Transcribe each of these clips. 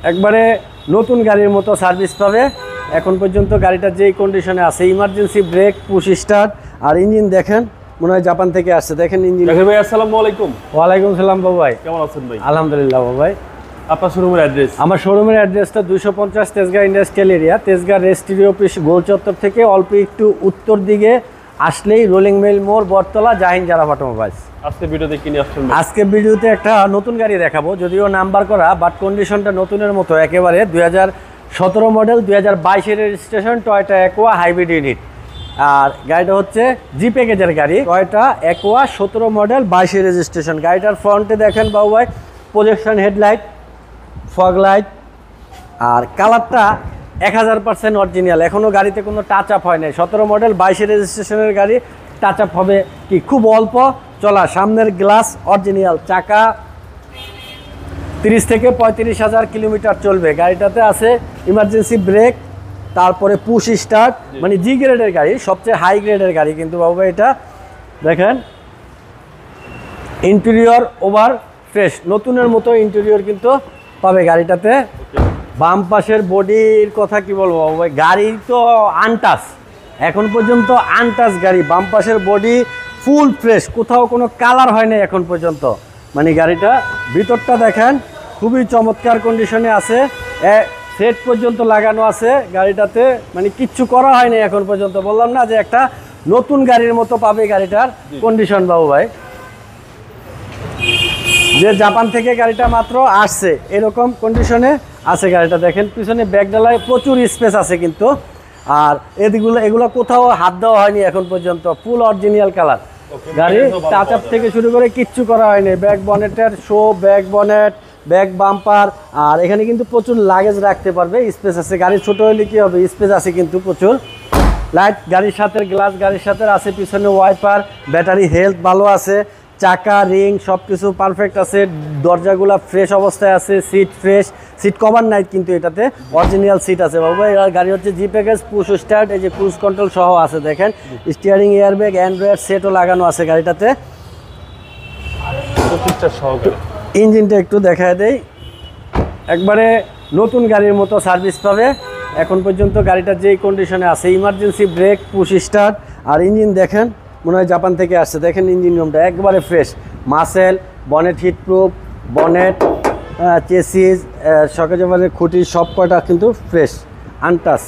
একবারে নতুন গাড়ির মতো সার্ভিস পাবে। এখন পর্যন্ত গাড়িটা যেই কন্ডিশনে আছে, ইমার্জেন্সি ব্রেক, পুশ স্টার্ট, আর ইঞ্জিন দেখেন মনে হয় জাপান থেকে আসছে। দেখেন ইঞ্জিন। ভাই আসসালামু আলাইকুম। ওয়ালাইকুম সালাম বাবু ভাই, কেমন আছেন ভাই? আলহামদুলিল্লাহ বাবু ভাই। আপনার শোরুমের অ্যাড্রেস? আমার শোরুমের অ্যাড্রেসটা 250 Tejgaon industrial area, Tejgaon registry office গোল চত্বর থেকে অল্প একটু উত্তর দিকে আসলেই রোলিং মিল মোড়, বটতলা, জাহিন জারাফ অটোমোবাইলস। আজকে ভিডিওতে কি নিয়ে আসছেন? আজকে ভিডিওতে একটা নতুন গাড়ি দেখাবো, যদিও নাম্বার করা বাট কন্ডিশনটা নতুনের মতো একেবারে। 2017 মডেল, 2022-এর registration, Toyota Aqua hybrid unit. আর গাড়িটা হচ্ছে জি প্যাকেজের গাড়ি, টয়োটা অ্যাকোয়া 17 মডেল, 22-এর রেজিস্ট্রেশন। গাড়িটার ফ্রন্টে দেখেন বাবু ভাই প্রজেকশন হেডলাইট, ফগ লাইট, আর কালারটা 1000% অরিজিনাল। এখনও গাড়িতে কোনো টাচ আপ হয় নাই। 17 মডেল, 22-এর রেজিস্ট্রেশনের গাড়ি, টাচ আপ হবে কি খুব অল্প চলা। সামনের গ্লাস অরিজিনাল, চাকা 30 থেকে 35,000 কিলোমিটার চলবে। গাড়িটাতে আছে ইমার্জেন্সি ব্রেক, তারপরে পুশ স্টার্ট, মানে জি গ্রেডের গাড়ি, সবচেয়ে হাই গ্রেডের গাড়ি কিন্তু বাবু ভাই। এটা দেখেন ইন্টেরিয়র ওভার ফ্রেশ, নতুনের মতো ইন্টেরিয়র কিন্তু পাবে গাড়িটাতে। বাম পাশের বডির কথা কি বলবো বাবু ভাই, গাড়ি তো আনটাচ, এখন পর্যন্ত আনটাচ গাড়ি। বাম পাশের বডি ফুল ফ্রেশ, কোথাও কোনো কালার হয় না এখন পর্যন্ত। মানে গাড়িটা ভিতরটা দেখেন খুবই চমৎকার কন্ডিশনে আছে, সেট পর্যন্ত লাগানো আছে গাড়িটাতে, মানে কিচ্ছু করা হয়নি এখন পর্যন্ত। বললাম না যে একটা নতুন গাড়ির মতো পাবে গাড়িটার কন্ডিশন বাবু ভাই। যে জাপান থেকে গাড়িটা মাত্র আসছে এরকম কন্ডিশনে আছে গাড়িটা। দেখেন পিছনে ব্যাকডালায় প্রচুর স্পেস আছে কিন্তু, আর এগুলো কোথাও হাত দেওয়া হয়নি এখন পর্যন্ত, ফুল অরিজিনাল কালার গাড়ি। টাচ আপ থেকে শুরু করে কিচ্ছু করা হয়নি। ব্যাক বনেটের শো, ব্যাক বনেট, ব্যাক বাম্পার, আর এখানে কিন্তু প্রচুর লাগেজ রাখতে পারবে, স্পেস আছে। গাড়ি ছোট হলে কি হবে, স্পেস আছে কিন্তু প্রচুর। লাইট গাড়ির সাথে, গ্লাস গাড়ির সাথে আছে, পিছনে ওয়াইপার, ব্যাটারি হেলথ ভালো আছে, চাকা রিং সব কিছু পারফেক্ট আছে। দরজাগুলো ফ্রেশ অবস্থায় আছে, সিট ফ্রেশ, সিট কভার নাই কিন্তু এটাতে অরিজিনাল সিট আছে বাবু। এর গাড়ি হচ্ছে জি প্যাকেজ, পুশ স্টার্ট, এই যে ক্রুজ কন্ট্রোল সহ আছে। দেখেন স্টিয়ারিং, এয়ারব্যাগ, অ্যান্ড্রয়েড সেটও লাগানো আছে গাড়িটাতে। ইঞ্জিনটা একটু দেখায় দেই, একবারে নতুন গাড়ির মতো সার্ভিস পাবে। এখন পর্যন্ত গাড়িটা যেই কন্ডিশনে আছে, ইমার্জেন্সি ব্রেক, পুশ স্টার্ট, আর ইঞ্জিন দেখেন মনে হয় জাপান থেকে আসছে। দেখেন ইঞ্জিন রুমটা একবারে ফ্রেশ, মাসেল, বনেট হিটপ্রুফ, বনেট, চেসিস, সকেজের খুঁটি সব কয়টা কিন্তু ফ্রেশ আনটাচ।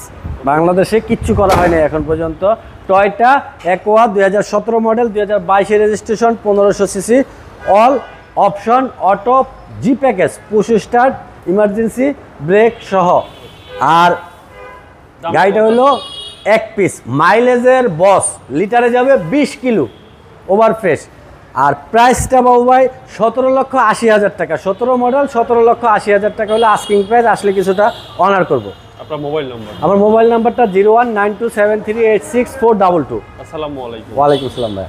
বাংলাদেশে কিচ্ছু করা হয়নি এখন পর্যন্ত। টয়োটা অ্যাকোয়া 2017 মডেল, 2022-এর registration, 1500 CC, all option auto, G package, push start, emergency brake সহ। আর গাড়িটা হলো এক পিস, মাইলেজের বস, লিটারে যাবে 20 কিলো, ওভার ফ্রেশ। আর প্রাইসটা বাবু ভাই 17,80,000 টাকা। 17 মডেল, 17,80,000 টাকা হলো আস্কিং প্রাইস। আসলে কিছুটা অনার করবো। আপনার মোবাইল নাম্বার? আমার মোবাইল নাম্বারটা 019273864222। আসসালামু আলাইকুম। ওয়ালাইকুম আসসালাম ভাই।